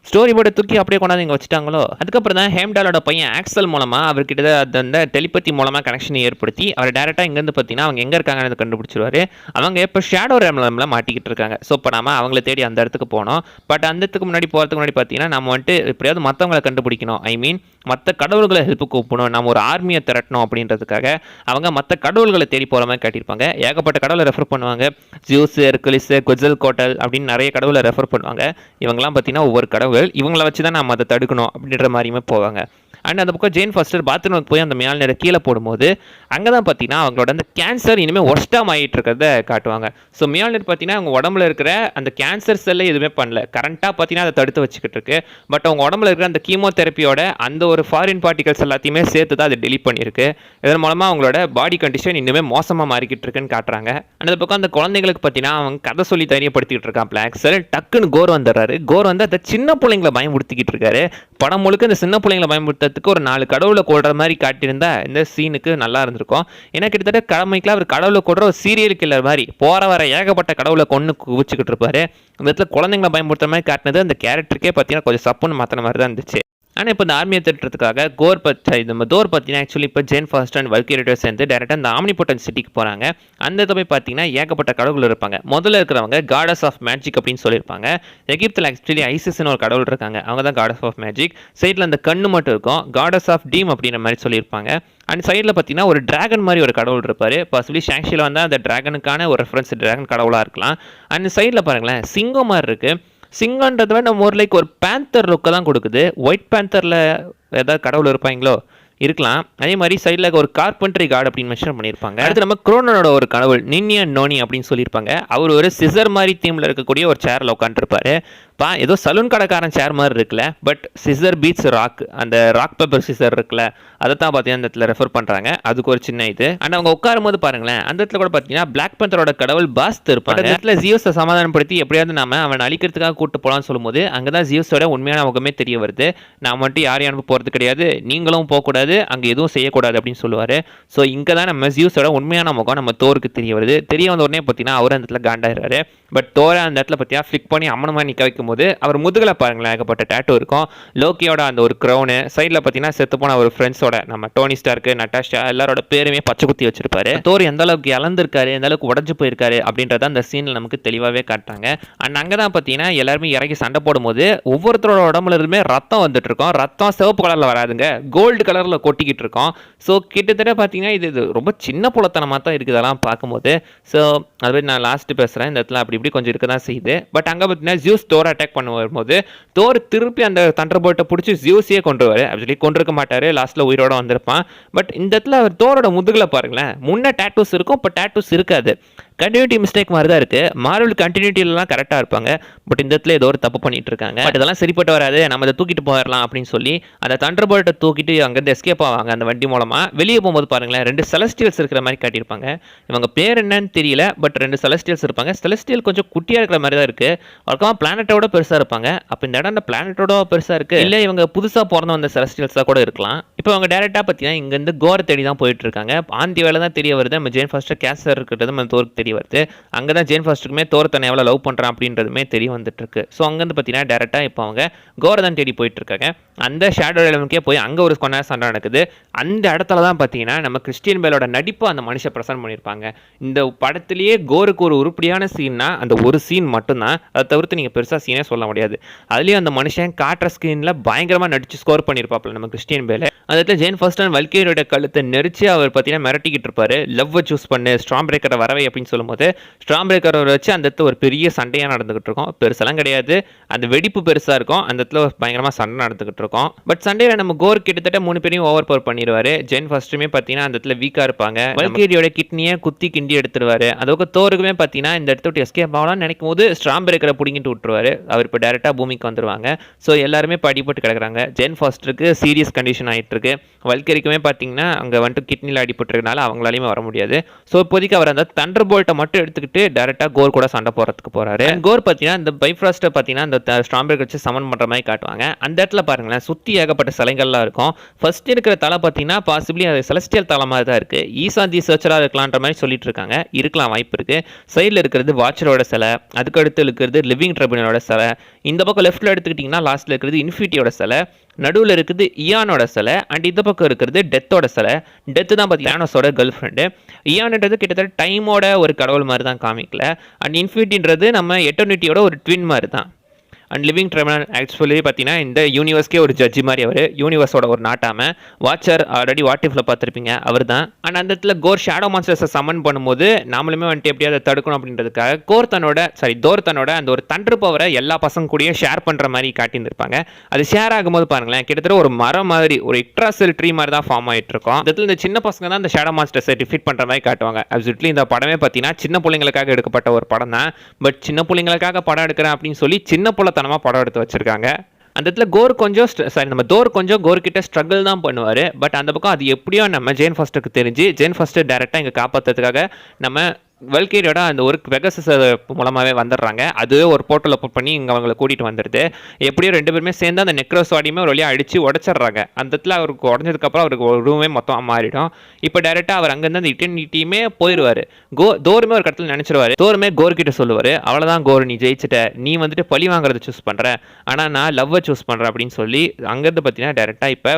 ஸ்டோரி போர்டை தூக்கி அப்படியே கொண்டாந்து இங்கே வச்சுட்டாங்களோ. அதுக்கப்புறம் தான் ஹேம்டாலோட பையன் ஆக்சல் மூலமாக அவர்கிட்ட அந்த டெலிபதி மூலமாக கனெக்ஷனை ஏற்படுத்தி அவர் டேரெக்டாக இங்கேருந்து பார்த்தீங்கன்னா அவங்க எங்கே இருக்காங்கன்னு கண்டுபிடிச்சிருவாரு. அவங்க இப்போ ஷேடோ ரேம்ல மாட்டிக்கிட்டு இருக்காங்க. ஸோ இப்போ நம்ம அவங்கள தேடி அந்த இடத்துக்கு போனோம். பட் அந்த இடத்துக்கு முன்னாடி போகிறதுக்கு முன்னாடி பார்த்தீங்கன்னா நம்ம வந்துட்டு எப்படியாவது மற்றவங்களை கண்டுபிடிக்கணும். ஐ மீன் மற்ற கடவுள்களை ஹெல்ப் கூப்பிடணும், நம்ம ஒரு ஆர்மியை திரட்டணும் அப்படின்றதுக்காக அவங்க மற்ற கடவுள்களை தேடி போகிற மாதிரி காட்டியிருப்பாங்க. ஏகப்பட்ட கடவுளை ரெஃபர் பண்ணுவாங்க. ஜியூஸ், ஹெர்குலிஸ், குஜல் கோட்டல் அப்படின்னு நிறைய கடவுளை ரெஃபர் பண்ணுவாங்க. இவங்கெல்லாம் பார்த்தீங்கன்னா ஒவ்வொரு கடவுள், இவங்களை வச்சு தான் நம்ம அதை தடுக்கணும் அப்படின்ற மாதிரியுமே போவாங்க. அண்ட் அந்த பக்கம் ஜேன் ஃபாஸ்டர் பாத்ரூமுக்கு போய் அந்த மியால்னரை கீழே போடும்போது அங்கே தான் பார்த்தீங்கன்னா அவங்களோட அந்த கேன்சர் இனிமேல் ஒர்ஸ்டாக ஆகிட்டு இருக்கிறத காட்டுவாங்க. ஸோ மியால்னர் பார்த்தீங்கன்னா அவங்க உடம்புல இருக்கிற அந்த கேன்சர் செல்லை எதுவுமே பண்ணல, கரண்ட்டாக பார்த்தீங்கன்னா அதை தடுத்து வச்சுக்கிட்டு இருக்கு. பட் அவங்க உடம்புல இருக்கிற அந்த கீமோதெரப்பியோட அந்த ஒரு ஃபாரின் பார்ட்டிகல்ஸ் எல்லாத்தையுமே சேர்த்து தான் அதை டெலீட் பண்ணியிருக்கு. இதன் மூலமாக அவங்களோட பாடி கண்டிஷன் இன்னுமே மோசமாக மாறிக்கிட்டு இருக்குன்னு காட்டுறாங்க. அந்த பக்கம் அந்த குழந்தைங்களுக்கு பார்த்தீங்கன்னா அவங்க கதை சொல்லி தெரியப்படுத்திக்கிட்டு இருக்கான் பிளாக்ஸர். டக்குன்னு கோர் வந்துடுறாரு. கோர் வந்து அந்த சின்ன பிள்ளைங்களை பயன்படுத்திக்கிட்டு இருக்காரு. படம் முழுக்க இந்த சின்ன பிள்ளைங்களை பயன்படுத்த ஒரு 4 கடவுளை கொள்ற மாதிரி காட்டியிருந்தா இந்த சீனுக்கு நல்லா இருந்திருக்கும். ஏன்னா கிட்டத்தட்ட கடமைக்குலாம் அவர் கடவுளை கொள்ற ஒரு சீரியல் கில்லர் மாதிரி போற வர ஏகப்பட்ட கடவுளை கொண்டு குவிச்சுக்கிட்டு இருப்பாரு. இந்த இடத்துல குழந்தைங்களை பயன்படுத்துற மாதிரி காட்டினது அந்த கேரக்டருக்கே பார்த்தீங்கன்னா கொஞ்சம் சப்புன்னு மாத்தின மாதிரி தான் இருந்துச்சு. ஆனால் இப்போ இந்த ஆர்மியை திட்டுறதுக்காக தோர் பார்த்தீங்கன்னா ஆக்சுவலி இப்போ ஜேன் ஃபாஸ்டர் அண்ட் வல்கிரியோட சேர்ந்து டேரெக்டாக இந்த ஆம்னிபோட்டன்ட் சிட்டிக்கு போகிறாங்க. அந்த இதை போய் பார்த்தீங்கன்னா ஏகப்பட்ட கடவுள் இருப்பாங்க. முதல்ல இருக்கிறவங்க காடஸ் ஆஃப் மேஜிக் அப்படின்னு சொல்லியிருப்பாங்க. எகிப்தில் ஆக்சுவலி ஐசிஸ்னு ஒரு கடவுள் இருக்காங்க, அவங்க தான் காடஸ் ஆஃப் மேஜிக். சைடில் அந்த கண்ணு மட்டும் இருக்கும், காடஸ் ஆஃப் டீம் அப்படின்ற மாதிரி சொல்லியிருப்பாங்க. அண்ட் சைடில் பார்த்தீங்கன்னா ஒரு டிராகன் மாதிரி ஒரு கடவுள் இருப்பார். பாசிபிளி ஷாங்ஷியில் வந்தால் அந்த டிராகனுக்கான ஒரு ரெஃபரன்ஸ் டிராகன் கடவுளாக இருக்கலாம். அண்ட் சைடில் பாருங்களேன் சிங்கம் மாதிரி இருக்குது. சிங்கன்றதை விட நம்ம ஒரு லைக் ஒரு பேந்தர் லுக்கை தான் கொடுக்குது. ஒயிட் பேந்தரில் ஏதாவது கடவுள் இருப்பாங்களோ, இருக்கலாம். அதே மாதிரி சைடில் ஒரு கார்பென்ட்ரி கார்டு அப்படின்னு மென்ஷன் பண்ணியிருப்பாங்க. அடுத்து நம்ம குரோனோட ஒரு கடவுள் நின்னியன் நோனி அப்படின்னு சொல்லியிருப்பாங்க. அவர் ஒரு சிசர் மாதிரி தீமில் இருக்கக்கூடிய ஒரு சேரில் உட்காந்துருப்பாரு. ஏதோ சலூன் கடைக்காரன் சேர் மாதிரி இருக்குல்ல, பட் சிசர் பீட்ஸ் ராக், அந்த ராக் பேப்பர் சிசர் இருக்குல்ல, அதை தான் பார்த்தீங்கன்னா அந்த இடத்துல ரெஃபர் பண்ணுறாங்க. அதுக்கு ஒரு சின்ன இது. அண்ட் அவங்க உட்காரும் போது பாருங்களேன், அந்த இடத்துல கூட பார்த்தீங்கன்னா பிளாக் பேந்தரோட கடவுள் பாஸ்த் இருப்பாங்க. அந்த இடத்துல ஜியோஸை சமாதானப்படுத்தி எப்படியாவது நாம அவன் அழிக்கிறதுக்காக கூட்டு போகலான்னு சொல்லும்போது அங்கே தான் ஜியோஸோட உண்மையான முகமே தெரிய வருது. நான் மட்டும் யாரையும் அனுப்ப போகிறது கிடையாது, நீங்களும் போகக்கூடாது, அங்கே எதுவும் செய்யக்கூடாது அப்படின்னு சொல்லுவார். ஸோ இங்கே தான் நம்ம ஜியோஸோட உண்மையான முகம் நம்ம தோருக்கு தெரிய வருது. தெரிய வந்த உடனே பார்த்தீங்கன்னா அவர் அந்த இடத்துல காண்டாயிடுறாரு. பட் தோரை அந்த இடத்துல பார்த்தீங்கன்னா ஃபிளிக் பண்ணி அம்மனமாக நிற்க வைக்கும் போது அவர் முதுகலை பாருங்களேன் ஏகப்பட்ட டேட்டோ இருக்கும். லோக்கியோட அந்த ஒரு க்ரௌனு, சைடில் பார்த்தீங்கன்னா செத்து போன ஒரு ஃப்ரெண்ட்ஸோட நம்ம டோனி ஸ்டார்க்கு, நட்டாஷா எல்லாரோட பேருமே பச்சை குத்தி வச்சிருப்பாரு. தோர் எந்த அளவுக்கு இழந்திருக்காரு, எந்த அளவுக்கு உடஞ்சு போயிருக்காரு அப்படின்றத அந்த சீனில் நமக்கு தெளிவாகவே காட்டுறாங்க. அண்ட் அங்கே தான் பார்த்தீங்கன்னா எல்லாருமே இறங்கி சண்டை போடும்போது ஒவ்வொருத்தரோட உடம்புல இருந்துமே ரத்தம் வந்துட்டு இருக்கும். ரத்தம் சிவப்பு கலரில் வராதுங்க, கோல்டு கலரில் கொட்டிக்கிட்டு இருக்கோம். ஸோ கிட்டத்தட்ட பார்த்தீங்கன்னா இது ரொம்ப சின்ன புலத்தனமாக தான் இருக்குது அதெல்லாம் பார்க்கும்போது. ஸோ அதுவே நான் லாஸ்ட்டு பேசுகிறேன், இந்த இடத்துல அப்படி இப்படி கொஞ்சம் இருக்க தான் செய்யுது. பட் அங்கே பார்த்தீங்கன்னா ஜியூஸ் தோரை அட்டாக் பண்ண வரும்போது தோர் திருப்பி அந்த தண்டர்போல்ட்டை பிடிச்சி ஜியூஸையே கொண்டுருவார். ஆக்சுவலி கொண்டிருக்க மாட்டார், லாஸ்ட்டில் உயிரோட வந்திருப்பான். பட் இந்த இடத்துல அவர் தோரோட முதுகில் பாருங்களேன், முன்னே டேட்டூஸ் இருக்கும், இப்போ டேட்டூஸ் இருக்காது. கண்டினியூட்டி மிஸ்டேக் மாதிரி தான் இருக்குது. மார்வல் கண்டினியூட்டிலாம் கரெக்டாக இருப்பாங்க, பட் இந்த இடத்துல ஏதோ ஒரு தப்பு பண்ணிட்டு இருக்காங்க. பட் இதெல்லாம் சரிப்பட்டு வராது, நம்ம அதை தூக்கிட்டு போயிடலாம் அப்படின்னு சொல்லி அந்த தண்டர்போல்ட்டை தூக்கிட்டு அங்கேருந்து எஸ்கேப் ஆவாங்க அந்த வண்டி மூலமாக. வெளியே போகும்போது பாருங்களேன் 2 செலஸ்டியல்ஸ் இருக்கிற மாதிரி காட்டியிருப்பாங்க. இவங்க பேர் என்னன்னு தெரியல, பட் 2 செலஸ்டியல்ஸ் இருப்பாங்க. செலஸ்டியல் கொஞ்சம் குட்டியாக இருக்கிற மாதிரி தான் இருக்குது. வழக்கமாக பிளானட்டோட பெருசாக இருப்பாங்க. அப்போ இந்த இடம் அந்த பிளானட்டோட பெருசாக இருக்குது, இல்லை இவங்க புதுசாக பிறந்த வந்த செலஸ்டியல்ஸாக கூட இருக்கலாம். இப்போ அவங்க டேரெக்டாக பார்த்தீங்கன்னா இங்கேருந்து கோரை தேடி தான் போயிட்டு இருக்காங்க. ஆந்தி வேலை தான் தெரிய வருது, நம்ம ஜேன் ஃபாஸ்டர் கேன்சர் இருக்கிறது நம்ம தோருக்கு தெரிய வருது. அங்கே தான் ஜேன் ஃபாஸ்டருக்குமே தோர் தன்னை எவ்வளோ லவ் பண்ணுறான் அப்படின்றதுமே தெரிய வந்துட்டு இருக்கு. ஸோ அங்கேருந்து பார்த்தீங்கன்னா டேரெக்டாக இப்போ அவங்க கோரை தான் தேடி போயிட்டு இருக்காங்க. அந்த ஷேடோ எலமெண்ட்கே போய் அங்கே ஒரு கொஞ்ச நேரம் சண்டை நடக்குது. அந்த இடத்துல தான் பார்த்தீங்கன்னா நம்ம கிறிஸ்டியன் பேலோட நடிப்பை அந்த மனுஷன் ப்ரெசென்ட் பண்ணியிருப்பாங்க. இந்த படத்திலேயே கோருக்கு ஒரு உருப்படியான சீன்னா அந்த ஒரு சீன் மட்டும்தான், அதை தவிர்த்து நீங்கள் பெருசாக சீனே சொல்ல முடியாது. அதுலேயும் அந்த மனுஷன் காட்டுற ஸ்க்ரீனில் பயங்கரமாக நடிச்சு ஸ்கோர் பண்ணியிருப்பாப்புல நம்ம கிறிஸ்டியன் பேல. அந்த இடத்துல ஜேன் ஃபாஸ்டர் வல்கேரியோட கழுத்தை நெரிச்சு அவர் பார்த்தீங்கன்னா மிரட்டிக்கிட்டு இருப்பாரு. லவ்வை சூஸ் பண்ணு, ஸ்ட்ராம் பிரேக்கரை வரவை அப்படின்னு சொல்லும்போது ஸ்ட்ராம் பிரேக்கரை வச்சு அந்த இடத்துல ஒரு பெரிய சண்டையாக நடந்துகிட்டு இருக்கும். பெருசெல்லாம் கிடையாது, அந்த வெடிப்பு பெருசாக இருக்கும், அந்த இடத்துல பயங்கரமாக சண்டை நடந்துகிட்டு இருக்கும். பட் சண்டையில் நம்ம கோர் கிட்டத்தட்ட 3 பேரையும் ஓவர் பவர் பண்ணிடுவாரு. ஜேன் ஃபர்ஸ்ட்டுமே பார்த்தீங்கன்னா அந்த இடத்துல வீக்காக இருப்பாங்க. வல்கேரியோட கிட்னியை குத்தி கிண்டி எடுத்துருவாரு. அதுக்கு தோருக்குமே பார்த்தீங்கன்னா இந்த இடத்த விட்டு எஸ்கேப் ஆகலாம்னு நினைக்கும் போது ஸ்ட்ராம் பிரேக்கரை பிடிங்கிட்டு விட்டுருவாரு. அவர் இப்போ டேரெக்டாக பூமிக்கு வந்துருவாங்க. ஸோ எல்லாருமே படிப்பட்டு கிடக்குறாங்க. ஜேன் ஃபாஸ்டருக்கு சீரியஸ் கண்டிஷன் ஆகிட்டு இருக்கு. வல்கேரிக்குமே பார்த்தீங்கன்னா அங்கே வந்துட்டு கிட்னியில் அடிபட்டுருக்கனால அவங்களாலையுமே வர முடியாது. ஸோ இப்போதைக்கு அவர் அந்த தண்டர் போல்ட்டை மட்டும் எடுத்துக்கிட்டு டேரெக்டாக கோர் கூட சண்டை போகிறதுக்கு போகிறாரு. கோர் பார்த்தீங்கன்னா இந்த பைஃப்ராஸ்ட்டை பார்த்தீங்கன்னா அந்த ஸ்ட்ராம் பிரேக்கர் வச்சு சமன் பண்ணுற மாதிரி காட்டுவாங்க. அந்த இடத்துல பாருங்களேன், சுற்றி ஏகப்பட்ட சிலைகள்லாம் இருக்கும். ஃபர்ஸ்ட் இருக்கிற தலை பார்த்தீங்கன்னா பாசிபிளி அது செலஸ்டியல் தலை மாதிரி தான் இருக்குது. ஈசாந்தி சர்ச்சராக இருக்கலான்ற மாதிரி சொல்லிட்டு இருக்காங்க. இருக்கலாம், வாய்ப்பு இருக்குது. சைடில் இருக்கிறது வாட்சரோட சிலை, அதுக்கு அடுத்து இருக்கிறது லிவிங் ட்ரிபியூனலோட சிலை, இந்த பக்கம் லெஃப்ட்டில் எடுத்துக்கிட்டிங்கன்னா லாஸ்ட்டில் இருக்கிறது இன்ஃபினிட்டியோட சிலை, நடுவில் இருக்குது இயானோட சிலை, அண்ட் இந்த பக்கம் இருக்கிறது டெத்தோட சிலை. டெத்து தான் பார்த்தீங்கன்னா தானோஸோட கேர்ள் ஃப்ரெண்டு. இயான்ன்றது கிட்டத்தட்ட டைமோட ஒரு கடவுள் மாதிரி தான் காமிக்கல. அண்ட் இன்ஃபினிட்டின்றது நம்ம எட்டர்னிட்டியோட ஒரு ட்வின் மாதிரி தான். அண்ட் லிவிங் ட்ரிபியூனல் ஆக்சுவலி பார்த்தீங்கன்னா இந்த யூனிவர்ஸ்க்கே ஒரு ஜட்ஜி மாதிரி அவர், யூனிவர்ஸோட ஒரு நாட்டாம. வாட்சர் ஆல்ரெடி வாட் இஃப்ல பார்த்துருப்பீங்க, அவர் தான். அண்ட் அந்த இடத்துல கோர் ஷேடோ மான்ஸ்டர்ஸை சம்மன் பண்ணும்போது நாமளுமே வந்துட்டு எப்படியாவது தடுக்கணும் அப்படின்றதுக்காக தோர் தன்னோட அந்த ஒரு தண்டர் பவரை எல்லா பசங்க கூடயும் ஷேர் பண்ணுற மாதிரி காட்டியிருந்திருப்பாங்க. அது ஷேர் ஆகும்போது பாருங்களேன், கிட்டத்தட்ட ஒரு மரம் மாதிரி, ஒரு எக்ட்ராசெல் ட்ரீ மாதிரி தான் ஃபார்ம் ஆகிட்டு இருக்கும். அந்த இடத்துல இந்த சின்ன பசங்க தான் இந்த ஷேடோ மான்ஸ்டர்ஸை டிஃபீட் பண்ணுற மாதிரி காட்டுவாங்க. அப்சல்யூட்லி இந்த படமே பார்த்தீங்கன்னா சின்ன பிள்ளைங்களுக்காக எடுக்கப்பட்ட ஒரு படம் தான். பட் சின்ன பிள்ளைங்களுக்காக படம் எடுக்கிறேன் அப்படின்னு சொல்லி சின்ன தனமா படம் எடுத்து வச்சிருக்காங்க. அந்த இடத்துல கோர் கொஞ்சம் நம்ம தோர் கொஞ்சம் கோர் கிட்ட ஸ்ட்ரகிள் தான் பண்ணுவார். பட் அந்த பக்கம் அது எப்படியோ நம்ம ஜேன் ஃபாஸ்டருக்கு தெரிஞ்சு ஜேன் ஃபாஸ்டர் டைரெக்டாக இங்கே காப்பாற்றுறதுக்காக நம்ம வல்கேரியோட அந்த ஒரு பெகசஸ் மூலமாகவே வந்துடுறாங்க. அதுவே ஒரு போர்ட்டலில் புட் பண்ணி இங்கே அவங்களை கூட்டிகிட்டு வந்துடுது. எப்படியோ 2 பேருமே சேர்ந்து அந்த நெக்ரோஸ்வாடியுமே ஒரு வழியாக அடித்து உடச்சிட்றாங்க. அந்த இடத்துல அவருக்கு உடஞ்சதுக்கப்புறம் அவருக்கு ஒரு ரூமே மொத்தமாக மாறிடும். இப்போ டேரெக்டாக அவர் அங்கேருந்து அந்த இட்டர்னிட்டியுமே போயிடுவார். தோருமே ஒரு இடத்துல நினச்சிருவார். தோருமே கோர்கிட்ட சொல்லுவார், அவ்வளோதான் கோர், நீ ஜெயிச்சிட்ட, நீ வந்துட்டு பழி வாங்குறத சூஸ் பண்ணுற, ஆனால் நான் லவ்வை சூஸ் பண்ணுறேன் அப்படின்னு சொல்லி அங்கேருந்து பார்த்தீங்கன்னா டேரெக்டாக இப்போ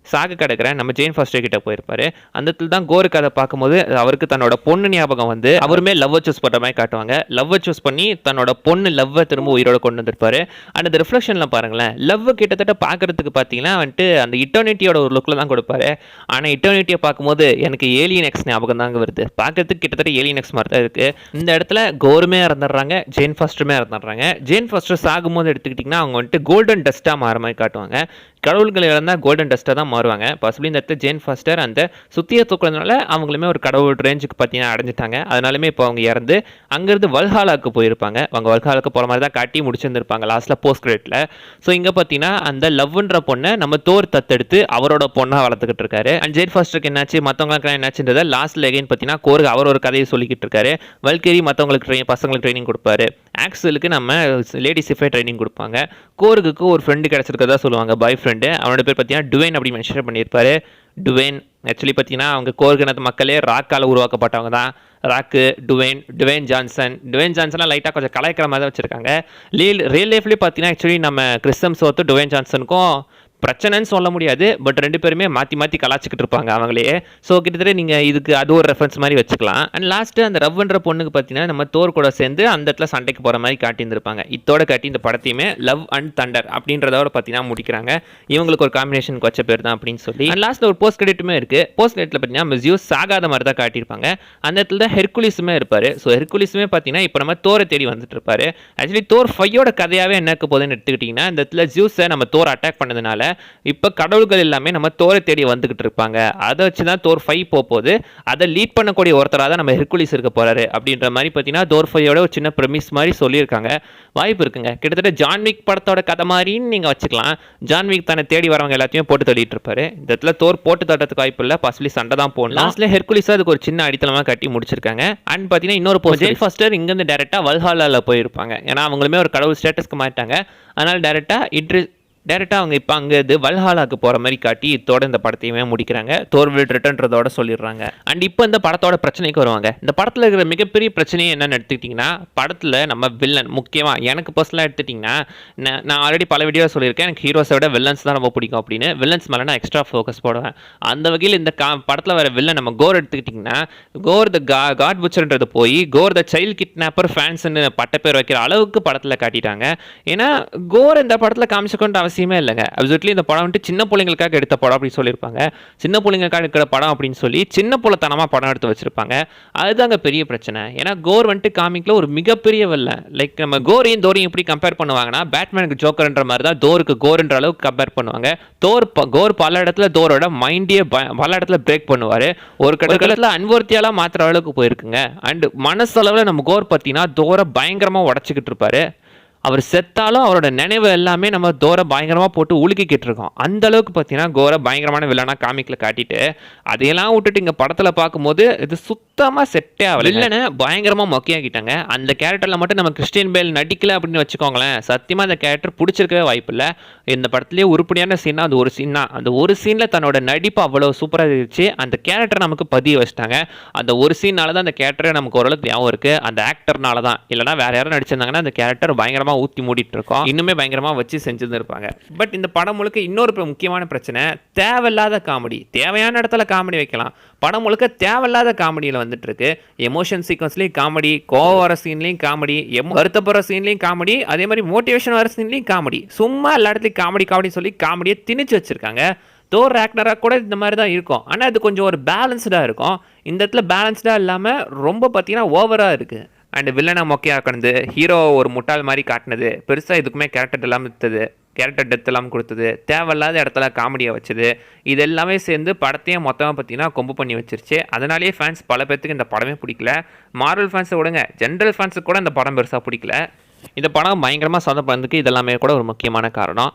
சாக கிடக்கிறேன் நம்ம ஜேன் ஃபாஸ்டர் கிட்ட போயிருப்பாரு. அந்த இடத்துல தான் கோருக்கு அதை பார்க்கும்போது அவருக்கு தன்னோட பொண்ணு ஞாபகம் வந்து அவருமே லவ்வை சூஸ் பண்ணுற மாதிரி காட்டுவாங்க. லவ்வை சூஸ் பண்ணி தன்னோட பொண்ணு லவ்வை திரும்ப உயிரோட கொண்டு வந்திருப்பாரு. அண்ட் அந்த ரிஃப்ளெக்ஷனில் பாருங்களேன், லவ் கிட்டத்தட்ட பார்க்கறதுக்கு பார்த்தீங்கன்னா வந்துட்டு அந்த இட்டர்னிட்டியோட ஒரு லுக்கில் தான் கொடுப்பாரு. ஆனால் இட்டர்னிட்டியை பார்க்கும்போது எனக்கு ஏலியன் எக்ஸ் ஞாபகம் தாங்க வருது. பார்க்கறதுக்கு கிட்டத்தட்ட ஏலியன் எக்ஸ் மாதிரி தான் இருக்குது. இந்த இடத்துல கோருமே இறந்துடுறாங்க, ஜேன் ஃபாஸ்டருமே இறந்துடுறாங்க. ஜேன் ஃபாஸ்டர் சாகும்போது எடுத்துக்கிட்டிங்கன்னா அவங்க வந்துட்டு கோல்டன் டஸ்ட்டாக மாற மாதிரி காட்டுவாங்க. கடவுள்கள் இருந்தால் கோல்டன் டஸ்ட்டாக தான் மாறுவாங்க. பாசிபிளி இந்த இடத்துல ஜேன் ஃபாஸ்டர் அந்த சுத்தியை தூக்குறதுனால அவங்களுமே ஒரு கடவுள் ரேஞ்சுக்கு பார்த்தீங்கன்னா அடைஞ்சிட்டாங்க. அதனாலுமே இப்போ அவங்க இறந்து அங்கேருந்து வல்ஹாலாக்கு போயிருப்பாங்க. அவங்க வல்ஹாலாக்கு போகிற மாதிரி தான் காட்டி முடிச்சிருந்துருப்பாங்க லாஸ்ட்டில் போஸ்ட் கிரெடிட்டில். ஸோ இங்கே பார்த்தீங்கன்னா அந்த லவ்ன்ற பொண்ணை நம்ம தோர் தத்தெடுத்து அவரோட பொண்ணாக வளர்த்துக்கிட்டு இருக்காரு. அண்ட் ஜேன் ஃபாஸ்டருக்கு என்னாச்சு, மற்றவங்களுக்குலாம் என்னாச்சுன்றதை லாஸ்ட்டில் எகைன் பார்த்தீங்கன்னா கோருக்கு அவர் ஒரு கதையை சொல்லிக்கிட்டு இருக்காரு. வல்கேரி மற்றவங்களுக்கு பசங்களுக்கு ட்ரைனிங் கொடுப்பாரு. ஆக்சலுக்கு நம்ம லேடி சிஃபை ட்ரைனிங் கொடுப்பாங்க. கோருக்கு ஒரு ஃப்ரெண்டு கிடச்சிருக்கதா சொல்லுவாங்க, பாய் ஃப்ரெண்டு. அவனோட பேர் பார்த்தீங்கன்னா டுவேன் அப்படி மென்ஷன் பண்ணியிருப்பாரு. டுவேன் ஆக்சுவலி பார்த்தீங்கன்னா அவங்க கோர்கினத்து மக்களே ராக்கால் உருவாக்கப்பட்டவங்க தான். ராக்கு, டுவேன் ஜான்சன்லாம் லைட்டாக கொஞ்சம் கலாய்க்கிற மாதிரி தான் வச்சுருக்காங்க. ரியல் லைஃப்லேயே பார்த்தீங்கன்னா ஆக்சுவலி நம்ம கிறிஸ்டம் சோத்து டுவேன் ஜான்சனுக்கும் பிரச்சனைன்னு சொல்ல முடியாது. பட் 2 பேருமே மாற்றி கலாச்சிக்கிட்டு இருப்பாங்க அவங்களே. ஸோ கிட்டத்தட்ட நீங்கள் இதுக்கு அது ஒரு ரெஃபரன்ஸ் மாதிரி வச்சுக்கலாம். அண்ட் லாஸ்ட்டு அந்த ரவ்ன்ற பொண்ணுக்கு பார்த்தீங்கன்னா நம்ம தோர் கூட சேர்ந்து அந்த இடத்துல சண்டைக்கு போகிற மாதிரி காட்டியிருந்திருப்பாங்க. இதோட காட்டி இந்த படத்தையுமே லவ் அண்ட் தண்டர் அப்படின்றதோட பார்த்தீங்கன்னா முடிக்கிறாங்க. இவங்களுக்கு ஒரு காம்பினேஷனுக்கு வச்ச பேர் தான் அப்படின்னு சொல்லி. அண்ட் லாஸ்ட்டில் ஒரு போஸ்ட் கிரெடிட்டுமே இருக்குது. போஸ்ட் கிரெடிட்டில் பார்த்தீங்கன்னா ஜியூஸ் சாகாத மாதிரி தான் காட்டியிருப்பாங்க. அந்த இடத்துல தான் ஹெர்குலிஸுமே இருப்பார். ஸோ ஹெர்குலிஸுமே பார்த்தீங்கன்னா இப்போ நம்ம தோரை தேடி வந்துட்டு இருப்பாரு. ஆக்சுவலி தோர் 5யோட கதையாகவே என்னக்கு போகுதுன்னு எடுத்துக்கிட்டிங்கன்னா இந்த இடத்துல ஜியூஸை நம்ம தோர் அட்டாக் பண்ணதுனால இப்போ கடவுள்கள் எல்லாமே நம்ம தோரை தேடி வந்துகிட்டு இருப்பாங்க. அதை வச்சு தான் தோர் 5 போகுது. அதை லீட் பண்ணக்கூடிய ஒருத்தராக தான் நம்ம ஹெர்குலிஸ் இருக்க போறாரு அப்படின்ற மாதிரி பார்த்தீங்கன்னா தோர் 5யோட ஒரு சின்ன ப்ரெமிஸ் மாதிரி சொல்லியிருக்காங்க. வாய்ப்பு இருக்குங்க. கிட்டத்தட்ட ஜான்விக் படத்தோட கதை மாதிரின்னு நீங்கள் வச்சுக்கலாம். ஜான்விக் தன்னை தேடி வரவங்க எல்லாத்தையும் போட்டு தள்ளிட்டு இருப்பாரு. இந்த இடத்துல தோர் போட்டு தட்டுறதுக்கு வாய்ப்பு இல்லை, பாசிபிளி சண்டை தான் போடணும். லாஸ்ட்ல ஹெர்குலிஸ் அதுக்கு ஒரு சின்ன அடித்தளமாக கட்டி முடிச்சிருக்காங்க. அண்ட் பார்த்தீங்கன்னா இன்னொரு ஜேன் ஃபாஸ்டர் இங்கேருந்து டேரெக்டாக வல்ஹாலாவில் போயிருப்பாங்க. ஏன்னா அவங்களுமே ஒரு கடவுள் ஸ்டேட்டஸ்க்கு மாட்டாங்க. அதனால டேரெக்டாக அவங்க இப்போ அங்கே இது வல்ஹாலாக்கு போகிற மாதிரி காட்டி இதோட இந்த படத்தையுமே முடிக்கிறாங்க. தோர் வில் ரிட்டர்ன்றதோட சொல்லிடுறாங்க. அண்ட் இப்போ இந்த படத்தோட பிரச்சனைக்கு வருவாங்க. இந்த படத்தில் இருக்கிற மிகப்பெரிய பிரச்சனையை என்னென்னு எடுத்துக்கிட்டிங்கன்னா, படத்தில் நம்ம வில்லன் முக்கியமாக எனக்கு பர்சனலாக எடுத்துட்டிங்கன்னா, நான் ஆல்ரெடி பல வீடியோ சொல்லியிருக்கேன், எனக்கு ஹீரோஸை விட வில்லன்ஸ் தான் ரொம்ப பிடிக்கும் அப்படின்னு. வில்லன்ஸ் மேலே நான் எக்ஸ்ட்ரா ஃபோக்கஸ் போடுவேன். அந்த வகையில் இந்த படத்தில் வர வில்லன் நம்ம கோர் எடுத்துக்கிட்டிங்கன்னா, கோர் த காட் புச்சர்ன்றது போய் கோர் த சைல்ட் கிட்னாப்பர் ஃபேன்ஸ்ன்னு பட்ட பேர் வைக்கிற அளவுக்கு படத்தில் காட்டிட்டாங்க. ஏன்னா கோர் இந்த படத்தில் காமிச்சுக்கொண்டு அவசியமே இல்லைங்க. அப்சல்யூட்லி இந்த படம் வந்துட்டு சின்ன பிள்ளைங்களுக்காக எடுத்த படம் அப்படின்னு சொல்லியிருப்பாங்க. சின்ன பிள்ளைங்களுக்காக எடுக்கிற படம் அப்படின்னு சொல்லி சின்ன புள்ளத்தனமாக படம் எடுத்து வச்சிருப்பாங்க. அதுதாங்க பெரிய பிரச்சனை. ஏன்னா கோர் வந்துட்டு காமிக்கில் ஒரு மிகப்பெரிய வில்லன். லைக் நம்ம கோரையும் தோரையும் எப்படி கம்பேர் பண்ணுவாங்கன்னா, பேட்மேனுக்கு ஜோக்கர்ன்ற மாதிரி தான் தோருக்கு கோர்ன்ற அளவுக்கு கம்பேர் பண்ணுவாங்க. கோர் பல இடத்துல தோரோட மைண்டே பல இடத்துல பிரேக் பண்ணுவார். ஒரு கடற்கடத்தில் அன்வர்த்தியாலாம் மாற்றுற அளவுக்கு போயிருக்குங்க. அண்ட் மனசளவில் நம்ம கோர் பார்த்தீங்கன்னா தோரை பயங்கரமாக உடச்சிக்கிட்டு இருப்பாரு. அவர் செத்தாலும் அவரோட நினைவு எல்லாமே நம்ம தோரை பயங்கரமாக போட்டு உலுக்கிக்கிட்டு இருக்கோம். அந்த அளவுக்கு பார்த்தீங்கன்னா கோரை பயங்கரமான வில்லனாக காமிக்கில் காட்டிட்டு அதையெல்லாம் விட்டுட்டு இங்கே படத்தில் பார்க்கும்போது இது சுத்தமாக செட்டே ஆகல. வில்லனை பயங்கரமாக மொக்கையாக்கிட்டாங்க. அந்த கேரக்டரில் மட்டும் நம்ம கிறிஸ்டியன் பேல் நடிக்கல அப்படின்னு வச்சுக்கோங்களேன், சத்தியமாக அந்த கேரக்டர் பிடிச்சிருக்கவே வாய்ப்பு இல்லை. இந்த படத்துலேயே உருப்படியான சீனா அது ஒரு சீன் தான். அந்த ஒரு சீனில் தன்னோட நடிப்பு அவ்வளோ சூப்பராக இருந்துச்சு. அந்த கேரக்டர் நமக்கு பதிய வச்சிட்டாங்க. அந்த ஒரு சீனால தான் அந்த கேரக்டரே நமக்கு ஓரளவுக்கு ஞாபகம் இருக்குது. அந்த ஆக்டர்னால தான். இல்லைனா வேறு யாரும் நடிச்சிருந்தாங்கன்னா அந்த கேரக்டர் பயங்கரமாக ஊற்றி மூடிட்டு இருக்கோம். இன்னுமே பயங்கரமாக வச்சு செஞ்சுருந்துருப்பாங்க. பட் இந்த படம் முழுக்க இன்னொரு முக்கியமான பிரச்சனை, தேவையில்லாத காமெடி. தேவையான இடத்துல காமெடி வைக்கலாம். படம் முழுக்க தேவையில்லாத காமெடியில் வந்துட்டு இருக்கு. எமோஷன் சீக்வன்ஸ்லேயும் காமெடி, கோவம் வர சீன்லேயும் காமெடி, வருத்தப்படுற சீன்லேயும் காமெடி, அதே மாதிரி மோட்டிவேஷன் வர சீன்லேயும் காமெடி. சும்மா எல்லா இடத்துலையும் காமெடி சொல்லி காமெடியை திணிச்சு வச்சிருக்காங்க. தோர் ஆக்டராக கூட இந்த மாதிரி தான் இருக்கும். ஆனால் அது கொஞ்சம் ஒரு பேலன்ஸ்டாக இருக்கும். இந்த இடத்துல பேலன்ஸ்டாக இல்லாமல் ரொம்ப பார்த்தீங்கன்னா ஓவராக இருக்குது. அண்ட் வில்லனை மொக்கையாக்கினது, ஹீரோ ஒரு முட்டாள் மாதிரி காட்டினது, பெருசாக இதுக்குமே கேரக்டர் எல்லாம் விற்றது, கேரக்டர் டெத் எல்லாம் கொடுத்தது, தேவையில்லாத இடத்துல காமெடியை வச்சது, இது எல்லாமே சேர்ந்து படத்தையும் மொத்தமாக பார்த்தீங்கன்னா கொம்பு பண்ணி வச்சிருச்சு. அதனாலேயே ஃபேன்ஸ் பல பேர்த்துக்கு இந்த படமே பிடிக்கல. மார்வல் ஃபேன்ஸை விடுங்க, ஜென்ரல் ஃபேன்ஸுக்கு கூட இந்த படம் பெருசாக பிடிக்கல. இந்த படம் பயங்கரமாக சொதப்படுறதுக்கு இதெல்லாமே கூட ஒரு முக்கியமான காரணம்.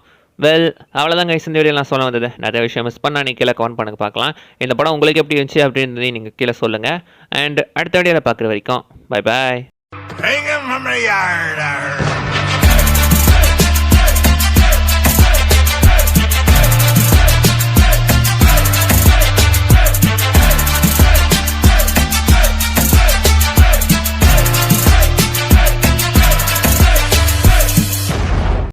அவ்வளோதான் கைஸ், இந்த வீடியோலாம் சொல்ல வந்தது. நிறைய விஷயம் மிஸ் பண்ணால் நீங்கள் கீழே கமெண்ட் பண்ணுங்க பார்க்கலாம். இந்த படம் உங்களுக்கு எப்படி இருந்துச்சு அப்படின்றதையும் நீங்கள் கீழே சொல்லுங்கள். அண்ட் அடுத்த வீடியோவில் பார்க்குற வரைக்கும் பை பாய்.